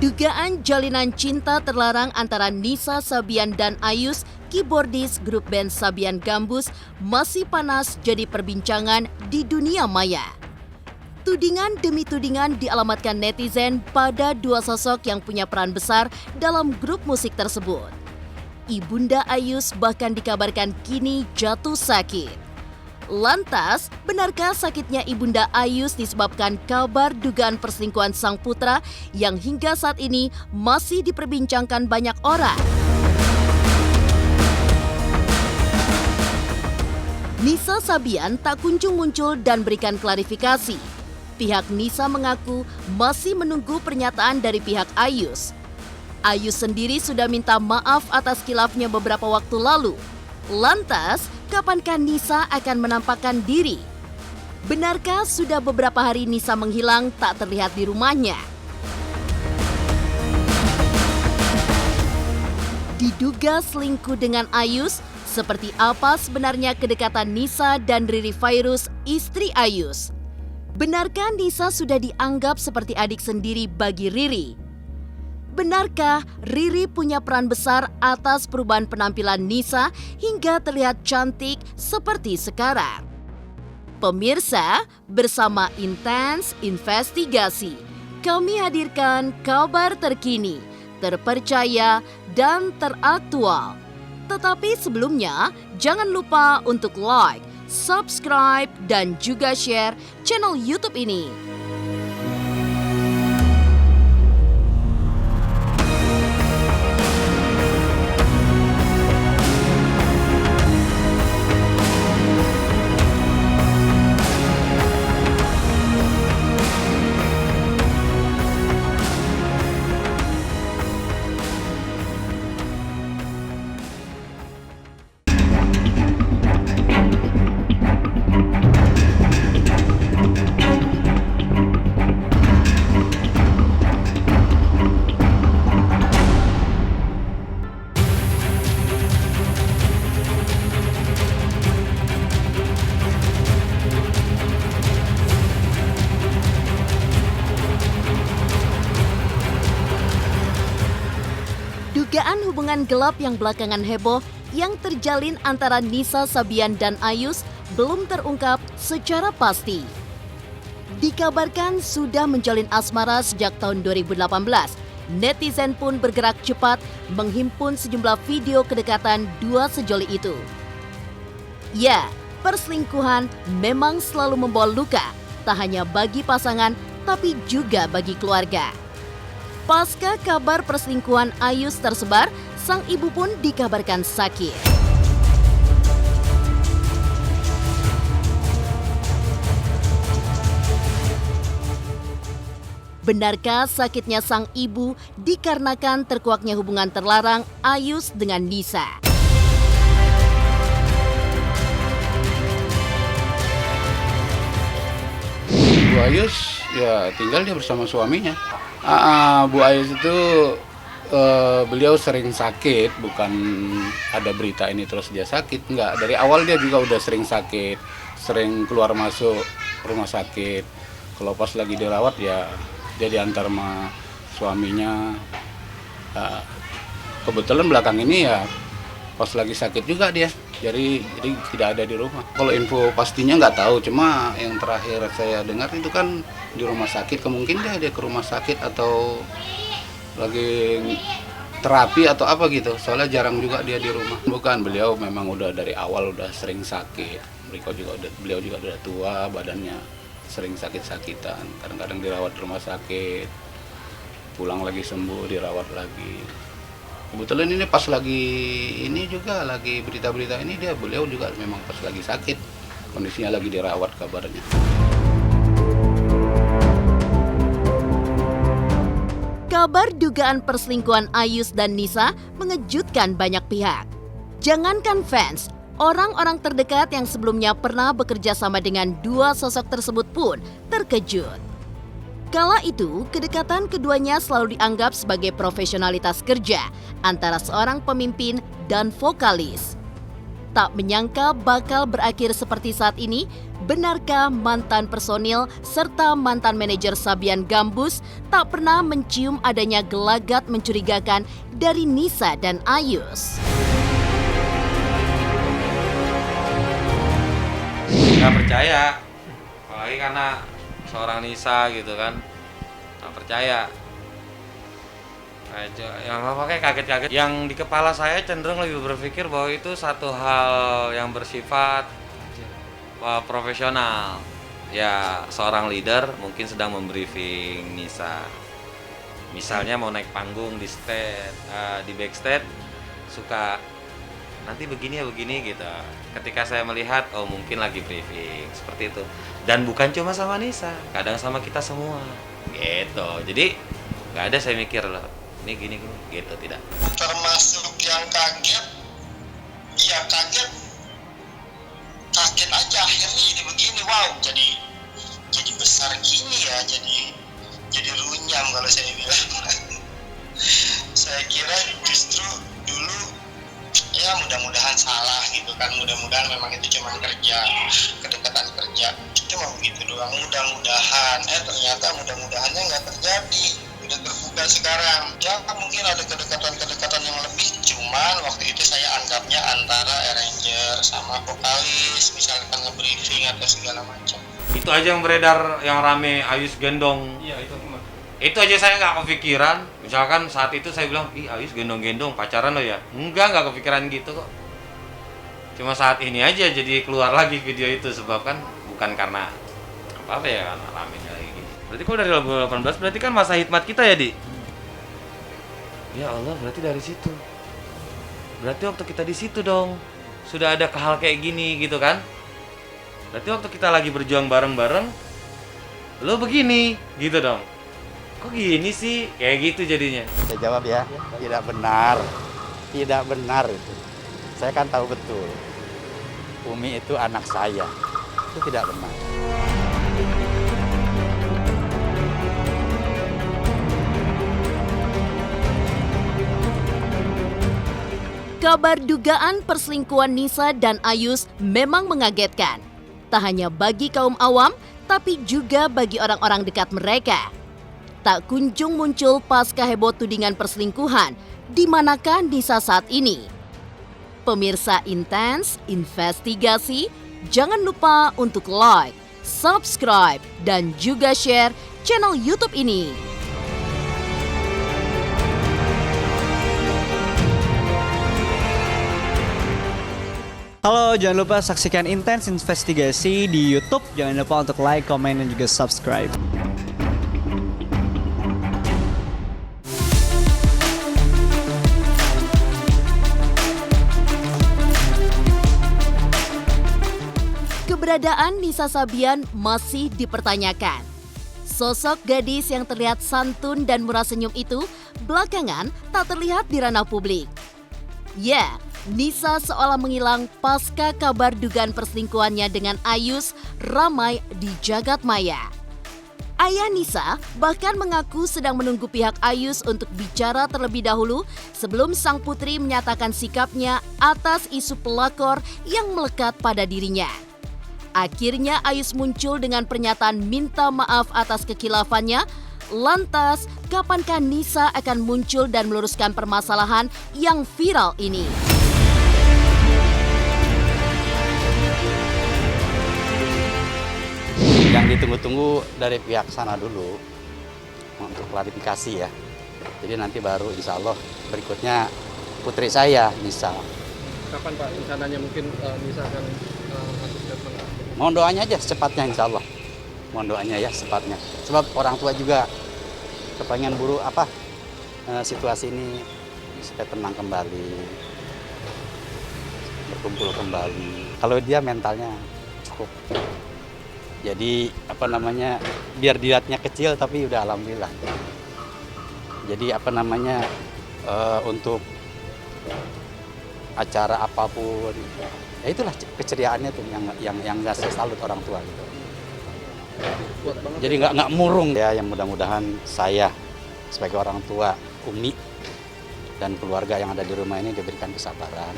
Dugaan jalinan cinta terlarang antara Nisa Sabian dan Ayus, keyboardis grup band Sabian Gambus, masih panas jadi perbincangan di dunia maya. Tudingan demi tudingan dialamatkan netizen pada dua sosok yang punya peran besar dalam grup musik tersebut. Ibunda Ayus bahkan dikabarkan kini jatuh sakit. Lantas, benarkah sakitnya Ibunda Ayus disebabkan kabar dugaan perselingkuhan sang putra yang hingga saat ini masih diperbincangkan banyak orang? Nisa Sabian tak kunjung muncul dan berikan klarifikasi. Pihak Nisa mengaku masih menunggu pernyataan dari pihak Ayus. Ayus sendiri sudah minta maaf atas khilafnya beberapa waktu lalu. Lantas, kapankah Nisa akan menampakkan diri? Benarkah sudah beberapa hari Nisa menghilang tak terlihat di rumahnya? Diduga selingkuh dengan Ayus, seperti apa sebenarnya kedekatan Nisa dan Riri Fairuz, istri Ayus? Benarkah Nisa sudah dianggap seperti adik sendiri bagi Riri? Benarkah Riri punya peran besar atas perubahan penampilan Nisa hingga terlihat cantik seperti sekarang? Pemirsa, bersama Intens Investigasi, kami hadirkan kabar terkini, terpercaya, dan teraktual. Tetapi sebelumnya, jangan lupa untuk like, subscribe, dan juga share channel YouTube ini. Dugaan hubungan gelap yang belakangan heboh yang terjalin antara Nisa Sabian dan Ayus belum terungkap secara pasti. Dikabarkan sudah menjalin asmara sejak tahun 2018. Netizen pun bergerak cepat menghimpun sejumlah video kedekatan dua sejoli itu. Ya, perselingkuhan memang selalu membawa luka, tak hanya bagi pasangan tapi juga bagi keluarga. Pasca kabar perselingkuhan Ayus tersebar, sang ibu pun dikabarkan sakit. Benarkah sakitnya sang ibu dikarenakan terkuaknya hubungan terlarang Ayus dengan Nisa? Bu Ayus ya tinggal dia bersama suaminya. Bu Ayus itu beliau sering sakit, bukan ada berita ini terus dia sakit, enggak. Dari awal dia juga udah sering sakit, sering keluar masuk rumah sakit. Kalau pas lagi dirawat ya dia diantar sama suaminya. Kebetulan belakang ini ya pas lagi sakit juga dia, jadi tidak ada di rumah. Kalau info pastinya nggak tahu, cuma yang terakhir saya dengar itu kan di rumah sakit, kemungkinan dia ke rumah sakit atau lagi terapi atau apa gitu, soalnya jarang juga dia di rumah. Bukan, beliau memang udah dari awal udah sering sakit. Beliau juga udah tua, badannya sering sakit-sakitan, kadang-kadang dirawat di rumah sakit, pulang lagi sembuh, dirawat lagi. Kebetulan ini pas lagi ini juga lagi berita-berita ini beliau juga memang pas lagi sakit, kondisinya lagi dirawat kabarnya. Kabar dugaan perselingkuhan Ayus dan Nisa mengejutkan banyak pihak. Jangankan fans, orang-orang terdekat yang sebelumnya pernah bekerja sama dengan dua sosok tersebut pun terkejut. Kala itu, kedekatan keduanya selalu dianggap sebagai profesionalitas kerja antara seorang pemimpin dan vokalis. Tak menyangka bakal berakhir seperti saat ini Benarkah mantan personil serta mantan manajer Sabian Gambus tak pernah mencium adanya gelagat mencurigakan dari Nisa dan Ayus? Nggak percaya, apalagi karena seorang Nisa gitu kan, nggak percaya. Yang pakai kaget-kaget. Yang di kepala saya cenderung lebih berpikir bahwa itu satu hal yang bersifat profesional. Ya, seorang leader mungkin sedang membriefing Nisa. Misalnya mau naik panggung di stage, di backstage, suka nanti begini ya begini gitu. Ketika saya melihat, oh mungkin lagi briefing seperti itu. Dan bukan cuma sama Nisa, kadang sama kita semua. Gitu. Jadi nggak ada saya mikir loh, ini gini gitu, tidak. Termasuk yang kaget, ya kaget aja akhirnya jadi begini. Wow, jadi besar gini ya, jadi runyam kalau saya bilang. Saya kira justru dulu ya mudah-mudahan salah gitu kan, mudah-mudahan memang itu cuma kedekatan kerja, cuma begitu doang, mudah-mudahan. Ternyata mudah-mudahannya nggak terjadi, udah terbuka sekarang. Ya mungkin ada kedekatan yang lebih, cuman waktu itu saya anggapnya antara arranger sama vokalis, misalkan nge-briefing atau segala macam. Itu aja yang beredar, yang rame Ayus gendong. Iya, itu aja saya nggak kepikiran. Misalkan saat itu saya bilang, ih Ayus gendong-gendong pacaran lo ya? Nggak kepikiran gitu kok. Cuma saat ini aja jadi keluar lagi video itu, sebab kan bukan karena apa ya, karena rame kayak gini. Berarti kalau dari 2018 berarti kan masa hikmat kita ya, Di? Ya Allah, berarti dari situ. Berarti waktu kita di situ dong sudah ada hal kayak gini gitu kan? Berarti waktu kita lagi berjuang bareng-bareng, lo begini gitu dong. Kok gini sih? Kayak gitu jadinya. Saya jawab ya, tidak benar. Tidak benar itu. Saya kan tahu betul. Umi itu anak saya. Itu tidak benar. Kabar dugaan perselingkuhan Nisa dan Ayus memang mengagetkan. Tak hanya bagi kaum awam, tapi juga bagi orang-orang dekat mereka. Tak kunjung muncul pasca heboh tudingan perselingkuhan, di manakah Nisa saat ini? Pemirsa Intens Investigasi, jangan lupa untuk like, subscribe, dan juga share channel YouTube ini. Halo, jangan lupa saksikan Intens Investigasi di YouTube. Jangan lupa untuk like, komen, dan juga subscribe. Keberadaan Nisa Sabian masih dipertanyakan. Sosok gadis yang terlihat santun dan murah senyum itu belakangan tak terlihat di ranah publik. Ya, Nisa seolah menghilang pasca kabar dugaan perselingkuhannya dengan Ayus ramai di jagat maya. Ayah Nisa bahkan mengaku sedang menunggu pihak Ayus untuk bicara terlebih dahulu sebelum sang putri menyatakan sikapnya atas isu pelakor yang melekat pada dirinya. Akhirnya Ayus muncul dengan pernyataan minta maaf atas kekilafannya. Lantas, kapankah Nisa akan muncul dan meluruskan permasalahan yang viral ini? Yang ditunggu-tunggu dari pihak sana dulu untuk klarifikasi ya. Jadi nanti baru insya Allah berikutnya putri saya, Nisa. Kapan Pak rencananya mungkin Nisa akan masuk statement? Mohon doanya aja secepatnya insya Allah. Mohon doanya ya secepatnya. Sebab orang tua juga kepengen buru situasi ini supaya tenang kembali, berkumpul kembali. Kalau dia mentalnya cukup. Jadi biar dilihatnya kecil tapi udah alhamdulillah. Jadi untuk acara apapun, ya itulah keceriaannya tuh yang nggak saya salut orang tua gitu. Jadi nggak murung ya. Yang mudah-mudahan saya sebagai orang tua Umi dan keluarga yang ada di rumah ini diberikan kesabaran.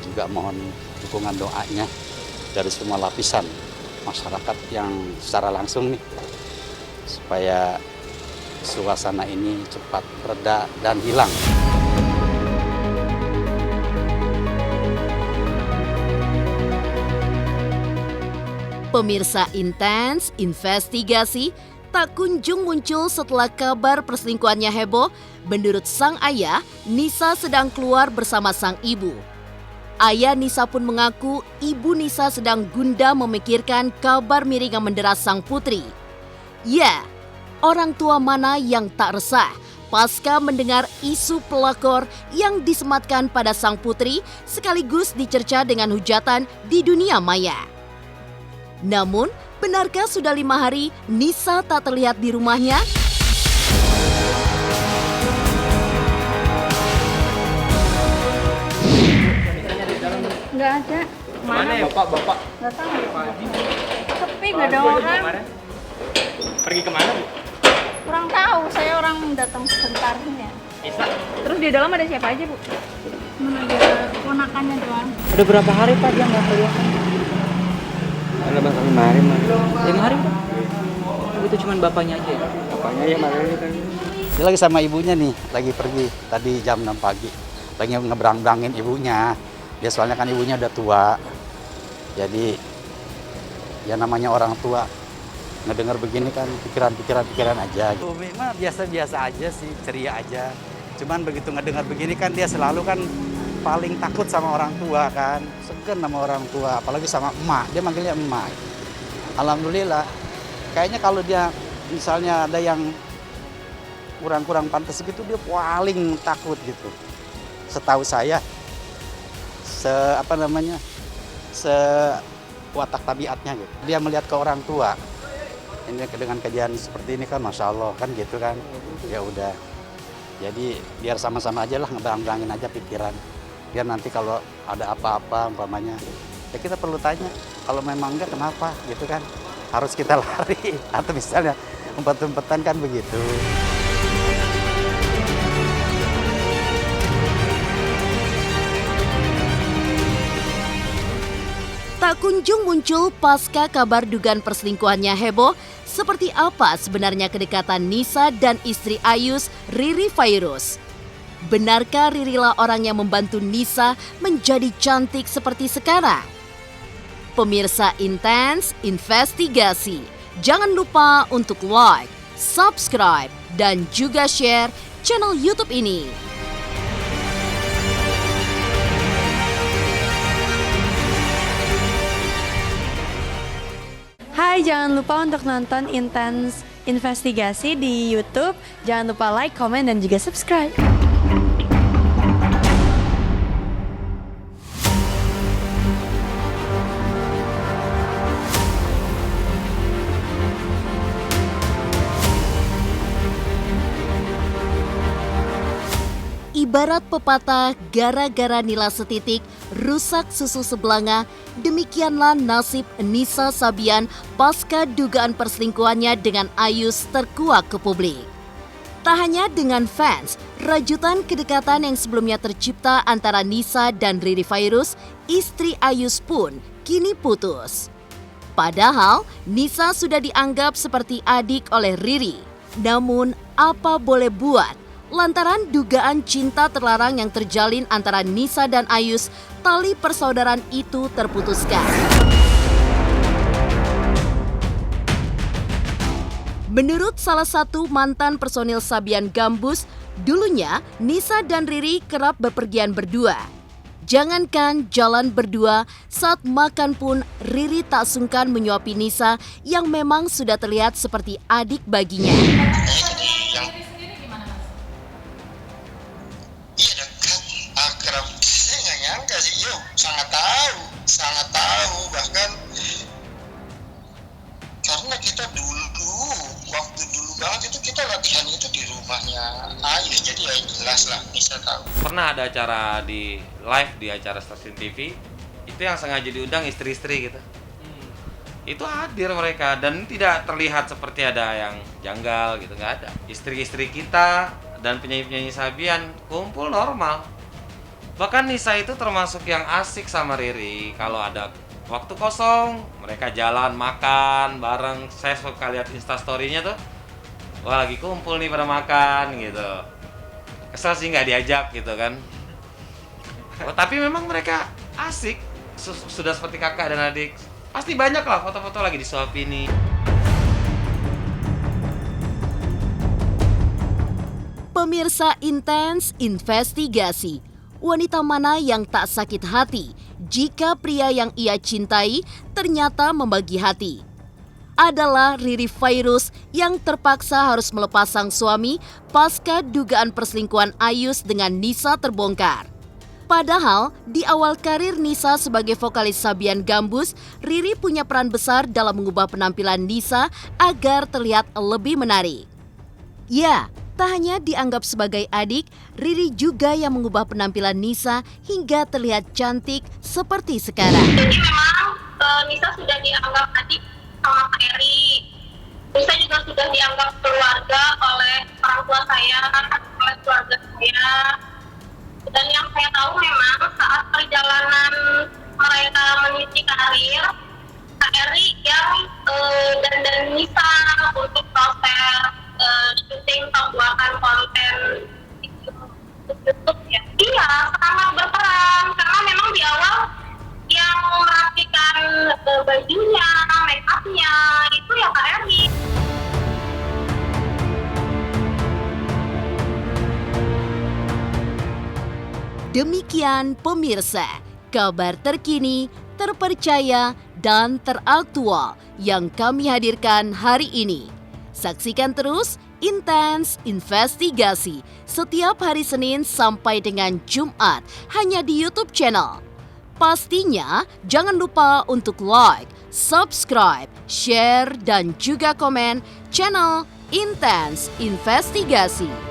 Juga mohon dukungan doanya dari semua lapisan masyarakat yang secara langsung nih, supaya suasana ini cepat reda dan hilang. Pemirsa, Intens investigasi tak kunjung muncul setelah kabar perselingkuhannya heboh. Menurut sang ayah, Nisa sedang keluar bersama sang ibu. Ayah Nisa pun mengaku ibu Nisa sedang gundah memikirkan kabar miring yang mendera sang putri. Ya, orang tua mana yang tak resah pasca mendengar isu pelakor yang disematkan pada sang putri sekaligus dicerca dengan hujatan di dunia maya. Namun, benarkah sudah 5 hari Nisa tak terlihat di rumahnya? Nggak ada. Mana ya bapak? Nggak tahu. Sepi, nggak ada orang. Pergi kemana Bu? Kurang tahu, saya orang datang sebentar ya. Nisa? Terus di dalam ada siapa aja, Bu? Mana ada ponakannya doang. Udah berapa hari Pak dia nggak kelihatan? Ada bang 5 hari Mas. 5 hari Pak? Itu cuma bapaknya aja ya? Bapaknya ya makanya kan. Dia lagi sama ibunya nih, lagi pergi tadi jam 6 pagi. Lagi ngeberang-berangin ibunya. Dia soalnya kan ibunya udah tua. Jadi ya namanya orang tua ngedengar begini kan pikiran aja. Umi mah biasa-biasa aja sih, ceria aja. Cuman begitu ngedengar begini kan dia selalu kan paling takut sama orang tua kan. Segan sama orang tua, apalagi sama emak. Dia manggilnya emak. Alhamdulillah. Kayaknya kalau dia misalnya ada yang kurang pantas gitu, dia paling takut gitu. Setahu saya, watak tabiatnya gitu. Dia melihat ke orang tua. Ini dengan kejadian seperti ini kan, masya Allah kan gitu kan. Ya udah. Jadi biar sama-sama aja lah ngeberang-berangin aja pikiran. Biar nanti kalau ada apa-apa umpamanya, ya kita perlu tanya. Kalau memang enggak kenapa gitu kan. Harus kita lari atau misalnya umpet-umpetan kan begitu. Tak kunjung muncul pasca kabar dugaan perselingkuhannya heboh, seperti apa sebenarnya kedekatan Nisa dan istri Ayus, Riri Fairuz? Benarkah Ririlah orang yang membantu Nisa menjadi cantik seperti sekarang? Pemirsa Intens investigasi, jangan lupa untuk like, subscribe, dan juga share channel YouTube ini. Hai, jangan lupa untuk nonton Intens Investigasi di YouTube. Jangan lupa like, komen, dan juga subscribe. Ibarat pepatah, gara-gara nila setitik, rusak susu sebelanga, demikianlah nasib Nisa Sabian pasca dugaan perselingkuhannya dengan Ayus terkuak ke publik. Tak hanya dengan fans, rajutan kedekatan yang sebelumnya tercipta antara Nisa dan Riri Fairuz, istri Ayus pun kini putus. Padahal, Nisa sudah dianggap seperti adik oleh Riri. Namun, apa boleh buat? Lantaran dugaan cinta terlarang yang terjalin antara Nisa dan Ayus, tali persaudaraan itu terputuskan. Menurut salah satu mantan personil Sabian Gambus, dulunya Nisa dan Riri kerap bepergian berdua. Jangankan jalan berdua, saat makan pun Riri tak sungkan menyuapi Nisa yang memang sudah terlihat seperti adik baginya. Sangat tahu, bahkan karena kita waktu dulu banget itu kita latihan itu di rumahnya Ayus, jadi ya jelas lah bisa tahu. Pernah ada acara di live di acara stasiun TV, itu yang sengaja diundang istri-istri gitu. Itu hadir mereka dan tidak terlihat seperti ada yang janggal gitu, nggak ada. Istri-istri kita dan penyanyi-penyanyi Sabian kumpul normal. Bahkan Nisa itu termasuk yang asik sama Riri. Kalau ada Waktu kosong, mereka jalan, makan bareng. Saya suka lihat instastory-nya tuh. Wah, lagi kumpul nih pada makan gitu. Kesel sih nggak diajak gitu kan. Oh, tapi memang mereka asik. Sudah seperti kakak dan adik. Pasti banyak lah foto-foto lagi disuapin nih. Pemirsa Intens Investigasi, wanita mana yang tak sakit hati jika pria yang ia cintai ternyata membagi hati? Adalah Riri Fairuz yang terpaksa harus melepas sang suami pasca dugaan perselingkuhan Ayus dengan Nisa terbongkar. Padahal di awal karir Nisa sebagai vokalis Sabian Gambus, Riri punya peran besar dalam mengubah penampilan Nisa agar terlihat lebih menarik. Ya, tak hanya dianggap sebagai adik, Riri juga yang mengubah penampilan Nisa hingga terlihat cantik seperti sekarang. Jadi memang Nisa sudah dianggap adik sama Kak Eri. Nisa juga sudah dianggap keluarga oleh orang tua saya, oleh keluarga saya. Dan yang saya tahu memang saat perjalanan mereka meniti karir, Kak Eri yang dan Nisa untuk proses syuting pembuatan konten YouTube ya. Iya, sangat berperan karena memang di awal yang merapikan bajunya, make up-nya itu ya Kak Eri. Demikian pemirsa, kabar terkini, terpercaya, dan teraktual yang kami hadirkan hari ini. Saksikan terus Intens Investigasi setiap hari Senin sampai dengan Jumat hanya di YouTube channel. Pastinya jangan lupa untuk like, subscribe, share, dan juga komen channel Intens Investigasi.